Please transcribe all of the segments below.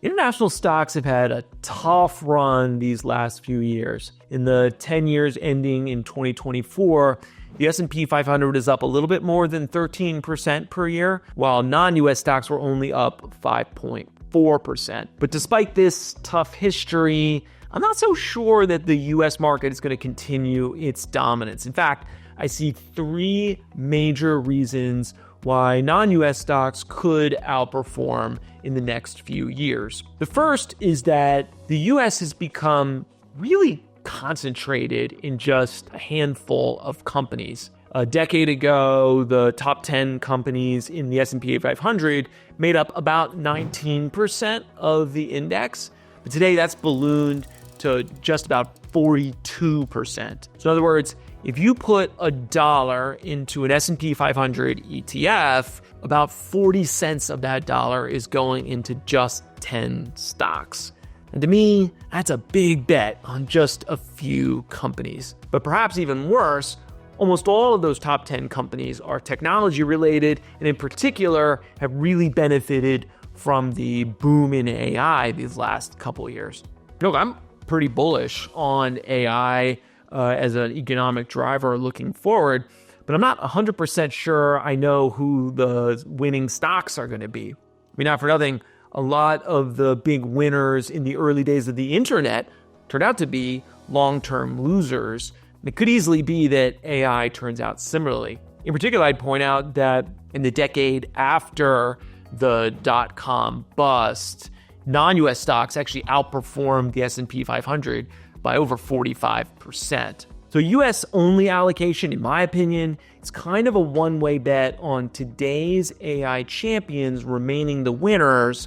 International stocks have had a tough run these last few years. In the 10 years ending in 2024, the S&P 500 is up a little bit more than 13% per year, while non-U.S. stocks were only up 5.4%. But despite this tough history, I'm not so sure that the U.S. market is going to continue its dominance. In fact, I see three major reasons why non-U.S. stocks could outperform in the next few years. The first is that the U.S. has become really concentrated in just a handful of companies. A decade ago, the top 10 companies in the S&P 500 made up about 19% of the index, but today that's ballooned to just about 42%. So in other words, if you put $1 into an S&P 500 ETF, about 40 cents of that dollar is going into just 10 stocks. And to me, that's a big bet on just a few companies. But perhaps even worse, almost all of those top 10 companies are technology related, and in particular have really benefited from the boom in AI these last couple of years. Look, I'm pretty bullish on AI as an economic driver looking forward, but I'm not 100% sure I know who the winning stocks are going to be. I mean, not for nothing, a lot of the big winners in the early days of the internet turned out to be long-term losers. And it could easily be that AI turns out similarly. In particular, I'd point out that in the decade after the dot-com bust, non-U.S. stocks actually outperformed the S&P 500 by over 45%. So U.S. only allocation, in my opinion, is kind of a one-way bet on today's AI champions remaining the winners.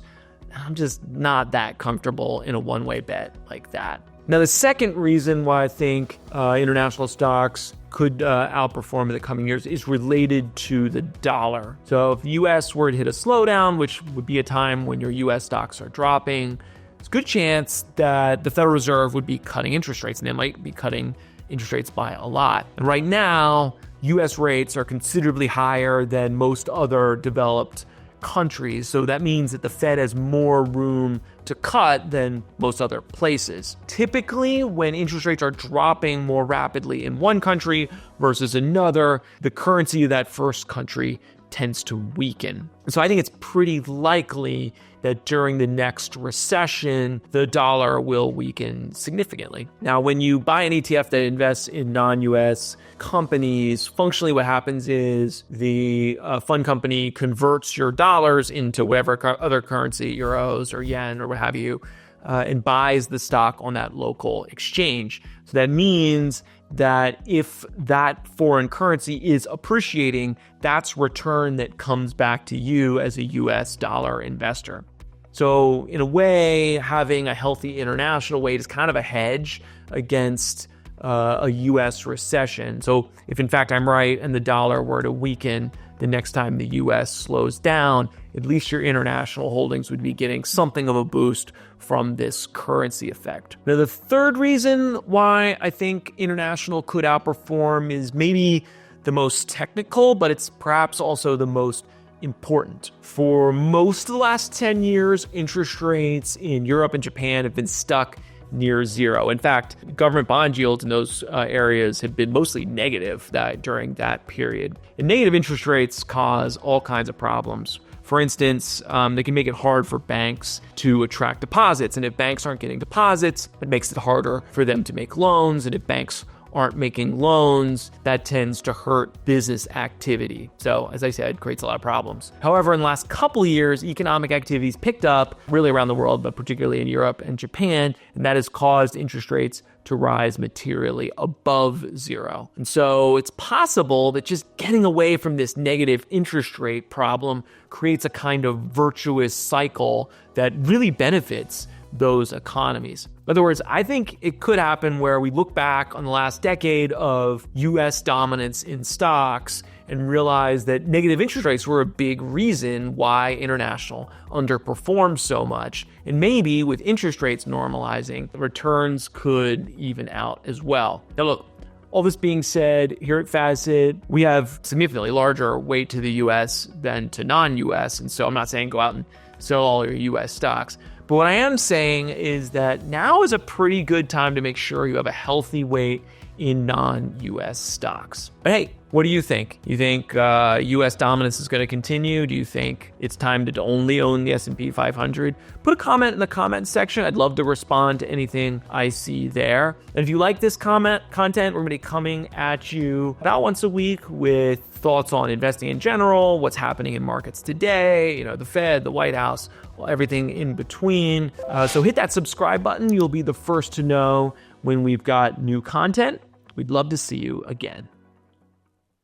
I'm just not that comfortable in a one-way bet like that. Now, the second reason why I think international stocks could outperform in the coming years is related to the dollar. So if the U.S. were to hit a slowdown, which would be a time when your U.S. stocks are dropping, there's a good chance that the Federal Reserve would be cutting interest rates, and they might be cutting interest rates by a lot. And right now, U.S. rates are considerably higher than most other developed countries. So that means that the Fed has more room to cut than most other places. Typically, when interest rates are dropping more rapidly in one country versus another, the currency of that first country tends to weaken. So I think it's pretty likely that during the next recession, the dollar will weaken significantly. Now, when you buy an ETF that invests in non-U.S. companies, functionally what happens is the fund company converts your dollars into whatever other currency, euros or yen or what have you, and buys the stock on that local exchange. So that means that if that foreign currency is appreciating, that's return that comes back to you as a US dollar investor. So in a way, having a healthy international weight is kind of a hedge against a US recession. So if in fact I'm right and the dollar were to weaken the next time the US slows down, at least your international holdings would be getting something of a boost from this currency effect. Now, the third reason why I think international could outperform is maybe the most technical, but it's perhaps also the most important. For most of the last 10 years, interest rates in Europe and Japan have been stuck near zero. In fact, government bond yields in those areas have been mostly negative during that period. And negative interest rates cause all kinds of problems. For instance, they can make it hard for banks to attract deposits. And if banks aren't getting deposits, it makes it harder for them to make loans. And if banks aren't making loans, that tends to hurt business activity. So, as I said, creates a lot of problems. However, in the last couple of years, economic activities picked up really around the world, but particularly in Europe and Japan, and that has caused interest rates to rise materially above zero. And so it's possible that just getting away from this negative interest rate problem creates a kind of virtuous cycle that really benefits those economies. In other words, I think it could happen where we look back on the last decade of U.S. dominance in stocks and realize that negative interest rates were a big reason why international underperformed so much. And maybe with interest rates normalizing, the returns could even out as well. Now look, all this being said, here at Facet, we have significantly larger weight to the U.S. than to non-U.S. And so I'm not saying go out and sell all your U.S. stocks. But what I am saying is that now is a pretty good time to make sure you have a healthy weight in non-U.S. stocks. But hey, what do you think? You think U.S. dominance is going to continue? Do you think it's time to only own the S&P 500? Put a comment in the comment section. I'd love to respond to anything I see there. And if you like this content, we're going to be coming at you about once a week with thoughts on investing in general, what's happening in markets today, the Fed, the White House, everything in between. So hit that subscribe button. You'll be the first to know when we've got new content. We'd love to see you again.